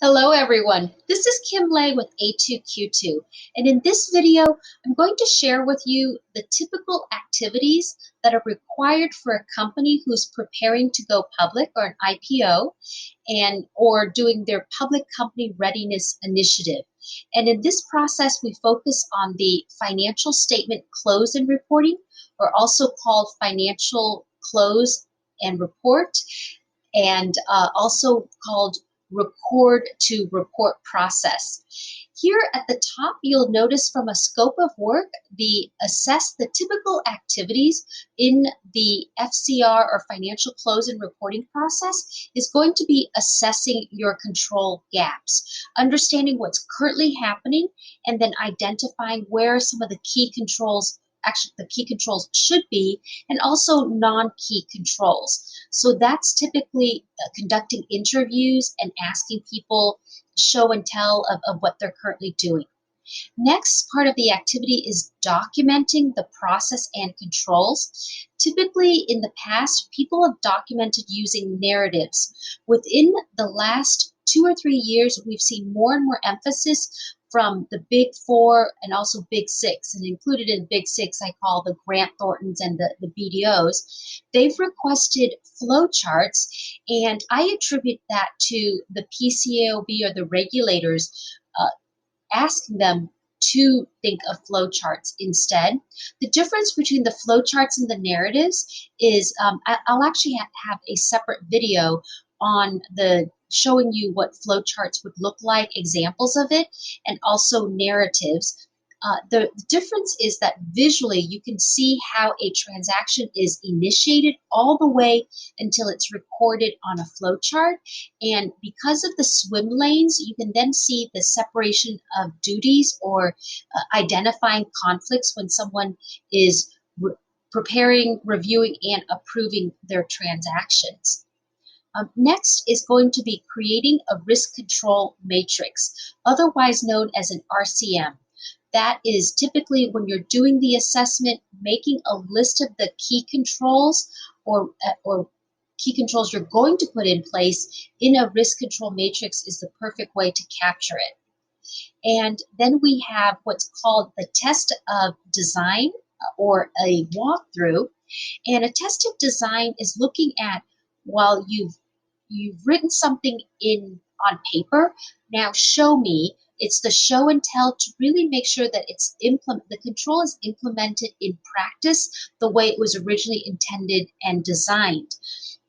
Hello everyone, this is Kim Lay with A2Q2, and in this video I'm going to share with you the typical activities that are required for a company who's preparing to go public or an IPO or doing their public company readiness initiative. And in this process we focus on the financial statement close and reporting, or also called financial close and report, and also called record to report process. Here at the top, you'll notice from a scope of work, assess the typical activities in the FCR or financial close and reporting process is going to be assessing your control gaps, understanding what's currently happening, and then identifying where some of the key controls should be, and also non-key controls. So that's typically conducting interviews and asking people show and tell of what they're currently doing. Next part of the activity is documenting the process and controls. Typically in the past, people have documented using narratives. Within the last 2 or 3 years, we've seen more and more emphasis from the Big Four and also Big Six, and included in Big Six I call the Grant Thorntons and the BDOs. They've requested flowcharts, and I attribute that to the PCAOB or the regulators asking them to think of flowcharts instead. The difference between the flowcharts and the narratives is I'll actually have a separate video on showing you what flowcharts would look like, examples of it, and also narratives. The difference is that visually you can see how a transaction is initiated all the way until it's recorded on a flowchart. And because of the swim lanes, you can then see the separation of duties or identifying conflicts when someone is preparing, reviewing, and approving their transactions. Next is going to be creating a risk control matrix, otherwise known as an RCM. That is typically when you're doing the assessment, making a list of the key controls or key controls you're going to put in place in a risk control matrix is the perfect way to capture it. And then we have what's called the test of design or a walkthrough. And a test of design is looking at, while you've written something on paper, now show me. It's the show and tell to really make sure that the control is implemented in practice the way it was originally intended and designed.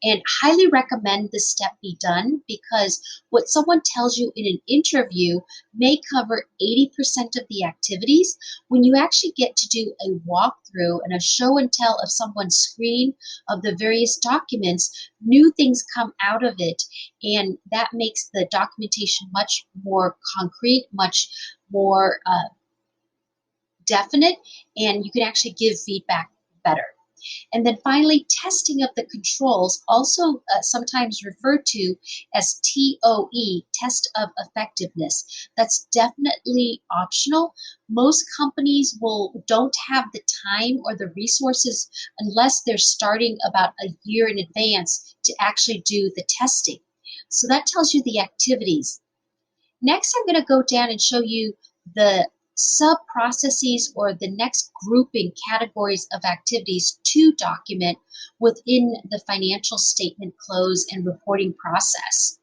And highly recommend this step be done, because what someone tells you in an interview may cover 80% of the activities. When you actually get to do a walkthrough and a show and tell of someone's screen of the various documents, new things come out of it, and that makes the documentation much more concrete, much more definite, and you can actually give feedback better. And then finally, testing of the controls, also sometimes referred to as TOE, test of effectiveness. That's definitely optional. Most companies don't have the time or the resources unless they're starting about a year in advance to actually do the testing. So that tells you the activities. Next, I'm going to go down and show you the sub-processes or the next grouping categories of activities to document within the financial statement close and reporting process.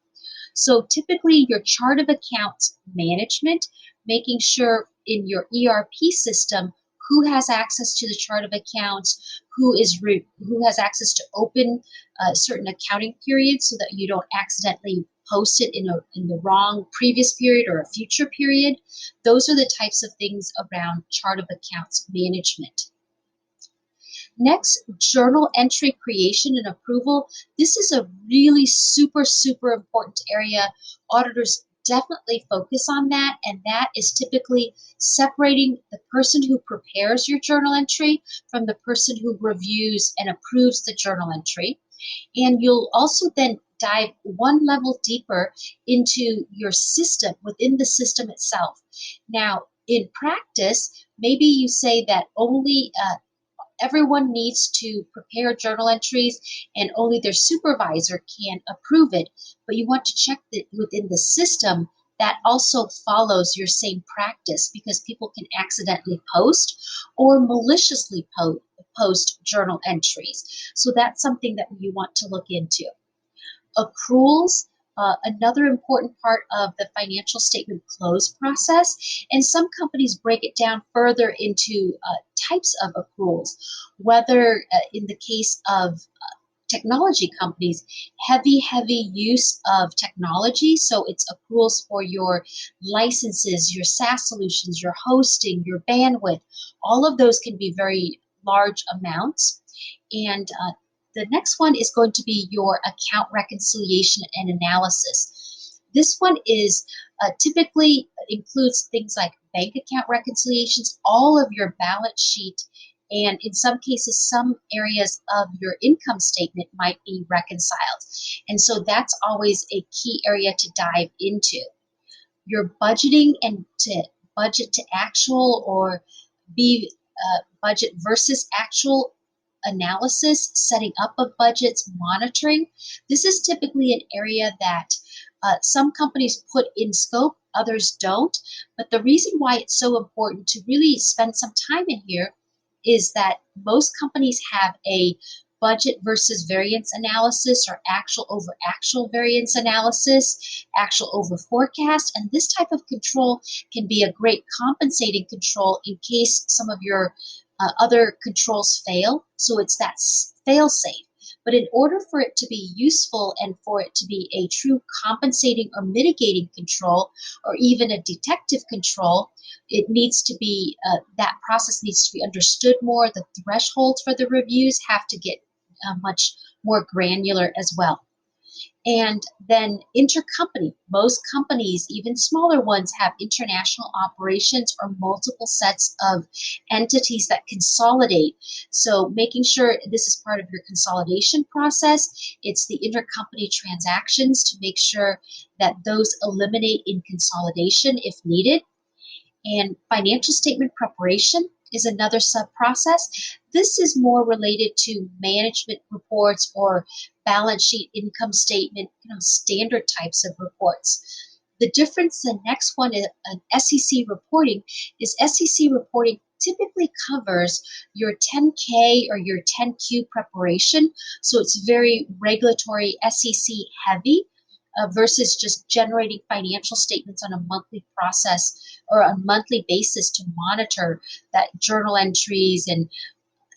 So typically your chart of accounts management, making sure in your ERP system who has access to the chart of accounts, who has access to open certain accounting periods so that you don't accidentally post it in the wrong previous period or a future period. Those are the types of things around chart of accounts management. Next, journal entry creation and approval. This is a really super important area. Auditors definitely focus on that, and that is typically separating the person who prepares your journal entry from the person who reviews and approves the journal entry. And you'll also then dive one level deeper into your system, within the system itself. Now, in practice, maybe you say that only everyone needs to prepare journal entries and only their supervisor can approve it, but you want to check that within the system that also follows your same practice, because people can accidentally post or maliciously post journal entries. So that's something that you want to look into. Accruals, another important part of the financial statement close process, and some companies break it down further into types of accruals, whether in the case of technology companies, heavy use of technology. So it's accruals for your licenses, your SaaS solutions, your hosting, your bandwidth. All of those can be very large amounts. And the next one is going to be your account reconciliation and analysis. This one is typically includes things like bank account reconciliations, all of your balance sheet, and in some cases, some areas of your income statement might be reconciled. And so that's always a key area to dive into. Your budgeting and to budget to actual, or be budget versus actual analysis, setting up of budgets, monitoring. This is typically an area that some companies put in scope, others don't. But the reason why it's so important to really spend some time in here is that most companies have a budget versus variance analysis, or actual over actual variance analysis, actual over forecast, and this type of control can be a great compensating control in case some of your other controls fail. So it's that fail safe. But in order for it to be useful and for it to be a true compensating or mitigating control, or even a detective control, it needs to be, that process needs to be understood more. The thresholds for the reviews have to get much more granular as well. And then intercompany. Most companies, even smaller ones, have international operations or multiple sets of entities that consolidate. So making sure this is part of your consolidation process. It's the intercompany transactions to make sure that those eliminate in consolidation if needed. And financial statement preparation is another sub-process. This is more related to management reports or balance sheet, income statement, standard types of reports. The difference, the next one is an SEC reporting, is SEC reporting typically covers your 10K or your 10Q preparation. So it's very regulatory, SEC heavy. Versus just generating financial statements on a monthly process or a monthly basis to monitor that journal entries and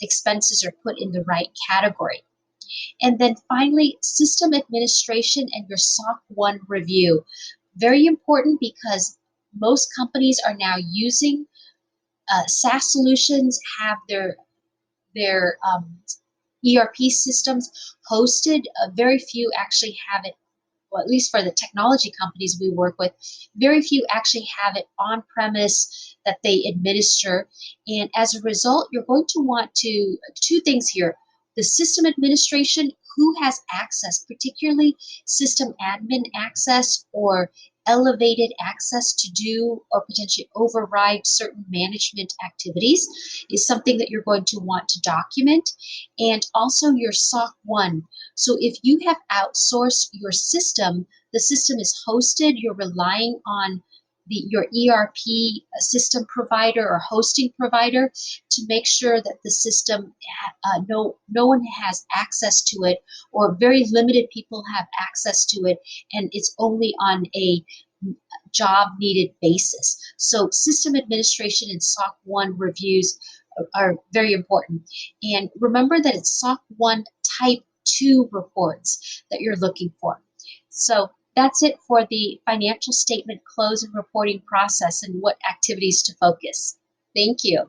expenses are put in the right category. And then finally, system administration and your SOC 1 review. Very important, because most companies are now using SaaS solutions, have their ERP systems hosted. Very few actually have it, well, at least for the technology companies we work with, very few actually have it on premise that they administer. And as a result, you're going to want to, two things here: the system administration, who has access, particularly system admin access or elevated access to do or potentially override certain management activities, is something that you're going to want to document. And also your SOC 1. So if you have outsourced your system, the system is hosted, you're relying on your ERP system provider or hosting provider to make sure that the system, no one has access to it, or very limited people have access to it, and it's only on a job needed basis. So system administration and SOC 1 reviews are very important. And remember that it's SOC 1 type 2 reports that you're looking for. So that's it for the financial statement close and reporting process and what activities to focus. Thank you.